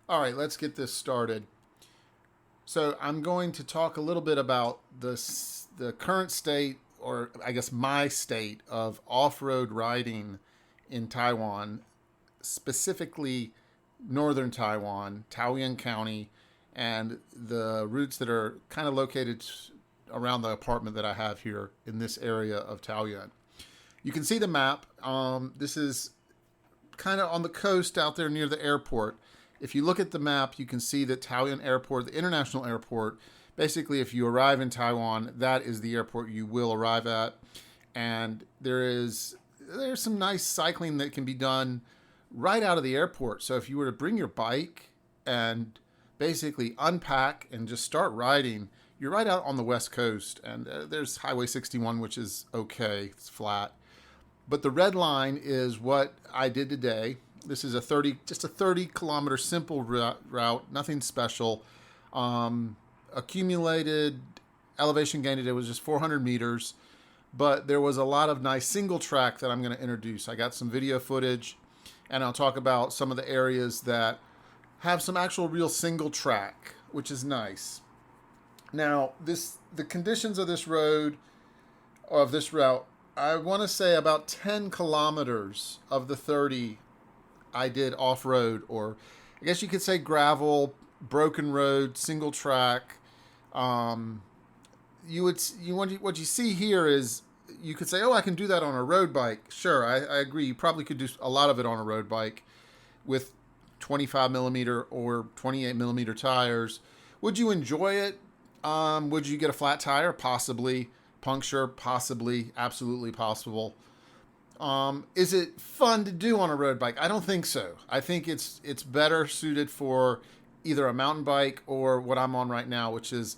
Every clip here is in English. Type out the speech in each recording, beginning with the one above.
All right, let's get this started. So I'm going to talk a little bit about the current state, or I guess my state of off-road riding in Taiwan, specifically northern Taiwan, Taoyuan County, and the routes that are kind of located around the apartment that I have here in this area of Taoyuan. You can see the map. This is kind of on the coast out there near the airport. If you look at the map, you can see that Taoyuan Airport, the international airport, basically if you arrive in Taiwan, that is the airport you will arrive at. And there's some nice cycling that can be done right out of the airport. So if you were to bring your bike and basically unpack and just start riding, you're right out on the west coast. And there's Highway 61, which is okay, it's flat. But the red line is what I did today. This is just a 30 kilometer simple route, nothing special. Accumulated elevation gain today was just 400 meters, but there was a lot of nice single track that I'm going to introduce. I got some video footage, and I'll talk about some of the areas that have some actual real single track, which is nice. Now, the conditions of this road, or of this route, I want to say about 10 kilometers of the 30 I did off-road, or I guess you could say gravel, broken road, single track. What you see here is you could say, oh, I can do that on a road bike. Sure, I agree. You probably could do a lot of it on a road bike with 25 millimeter or 28 millimeter tires. Would you enjoy it? Would you get a flat tire? Possibly. Puncture? Possibly. Absolutely possible. Is it fun to do on a road bike? I don't think so. I think it's better suited for either a mountain bike or what I'm on right now, which is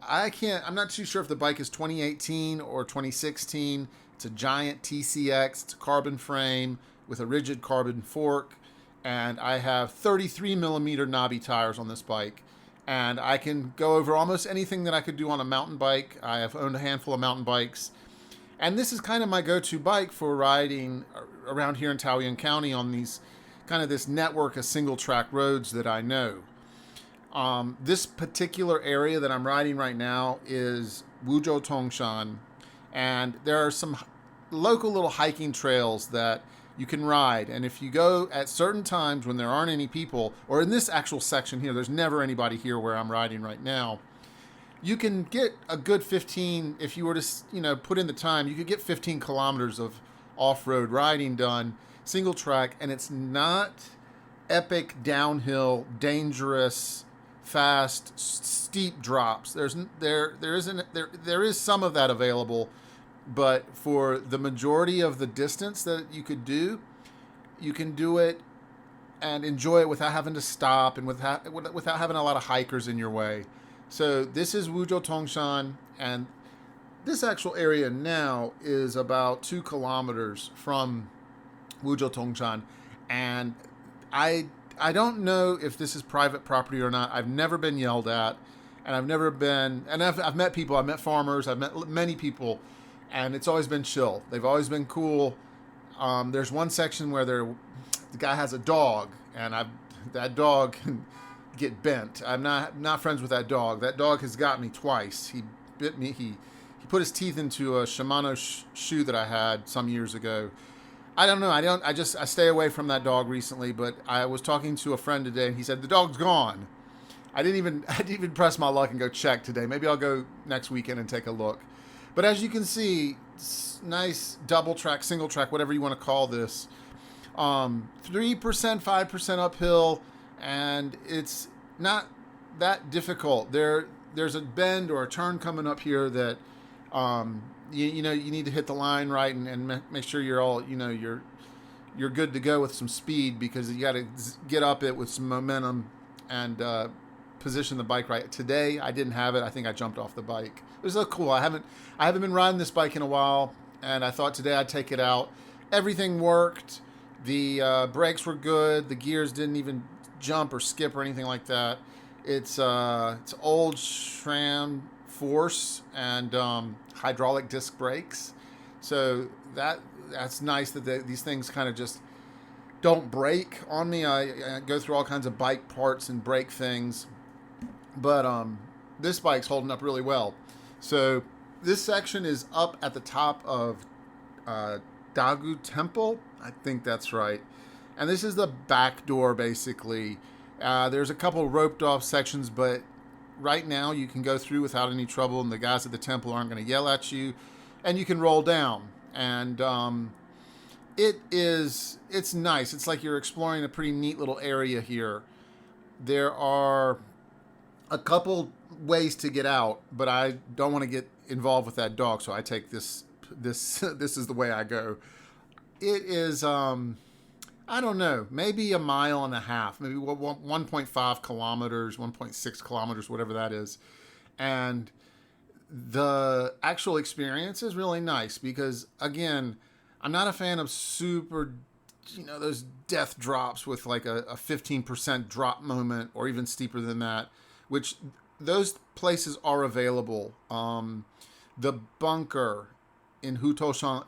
I'm not too sure if the bike is 2018 or 2016. It's a giant TCX. It's a carbon frame with a rigid carbon fork, and I have 33 millimeter knobby tires on this bike. And I can go over almost anything that I could do on a mountain bike. I have owned a handful of mountain bikes. And this is kind of my go-to bike for riding around here in Taoyuan County on this network of single track roads that I know. This particular area that I'm riding right now is Wuzhou Tongshan, and there are some local little hiking trails that you can ride. And if you go at certain times when there aren't any people, or in this actual section here, there's never anybody here where I'm riding right now, you can get a good 15, if you were to, put in the time, you could get 15 kilometers of off-road riding done, single track, and it's not epic, downhill, dangerous, fast, steep drops. There is some of that available, but for the majority of the distance that you could do, you can do it and enjoy it without having to stop and without having a lot of hikers in your way. So this is Wuzhou Tongshan, and this actual area now is about 2 kilometers from Wuzhou Tongshan, and I don't know if this is private property or not. I've never been yelled at, and I've met people. I've met farmers. I've met many people, and it's always been chill. They've always been cool. There's one section where the guy has a dog, and that dog can get bent. I'm not friends with that dog. That dog has got me twice. He bit me. He put his teeth into a Shimano shoe that I had some years ago. I don't know. I stay away from that dog recently, but I was talking to a friend today, and he said the dog's gone. I didn't even press my luck and go check today. Maybe I'll go next weekend and take a look. But as you can see, nice double track, single track, whatever you want to call this. 3%, 5% uphill, and it's not that difficult. There's a bend or a turn coming up here that you need to hit the line right and make sure you're all you're good to go with some speed, because you got to get up it with some momentum and position the bike right. Today I didn't have it. I think I jumped off the bike. It was so cool. I haven't been riding this bike in a while, and I thought today I'd take it out. Everything worked. The brakes were good. The gears didn't even jump or skip or anything like that. It's old SRAM force and hydraulic disc brakes. So that's nice that these things kind of just don't break on me. I go through all kinds of bike parts and break things, but this bike's holding up really well. So this section is up at the top of uh, Dagu Temple. I think that's right. And this is the back door, basically. There's a couple roped off sections, but right now you can go through without any trouble, and the guys at the temple aren't going to yell at you, and you can roll down. And it's nice. It's like you're exploring a pretty neat little area here. There are a couple ways to get out, but I don't want to get involved with that dog, so I take this this is the way I go. It is I don't know, maybe a mile and a half, maybe 1.5 kilometers, 1.6 kilometers, whatever that is. And the actual experience is really nice because, again, I'm not a fan of super, those death drops with like a 15% drop moment or even steeper than that, which those places are available. The bunker in Hutoshan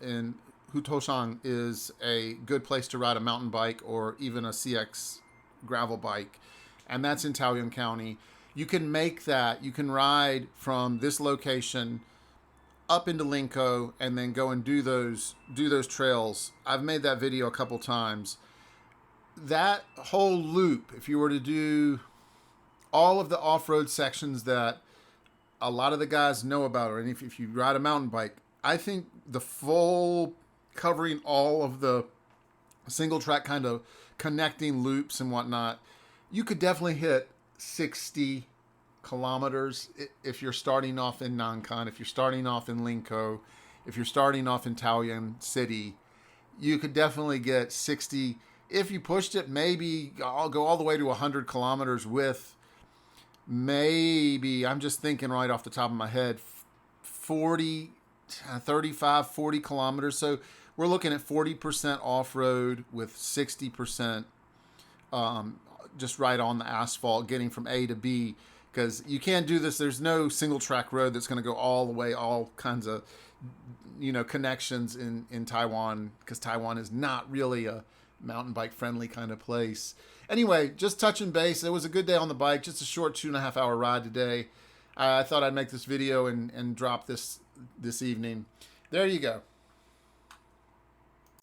is a good place to ride a mountain bike or even a CX gravel bike, and that's in Taoyuan County. You can make that. You can ride from this location up into Linko and then go and do those trails. I've made that video a couple times. That whole loop, if you were to do all of the off-road sections that a lot of the guys know about, or if you ride a mountain bike, I think the full covering all of the single track kind of connecting loops and whatnot, you could definitely hit 60 kilometers if you're starting off in Nankan, if you're starting off in Linko, if you're starting off in Taoyuan City. You could definitely get 60. If you pushed it, maybe I'll go all the way to 100 kilometers with maybe, I'm just thinking right off the top of my head, 35, 40 kilometers. So we're looking at 40% off-road with 60% just right on the asphalt, getting from A to B. Because you can't do this. There's no single track road that's going to go all the way, all kinds of, connections in Taiwan, because Taiwan is not really a mountain bike friendly kind of place. Anyway, just touching base. It was a good day on the bike. Just a short 2.5 hour ride today. I thought I'd make this video and drop this evening. There you go.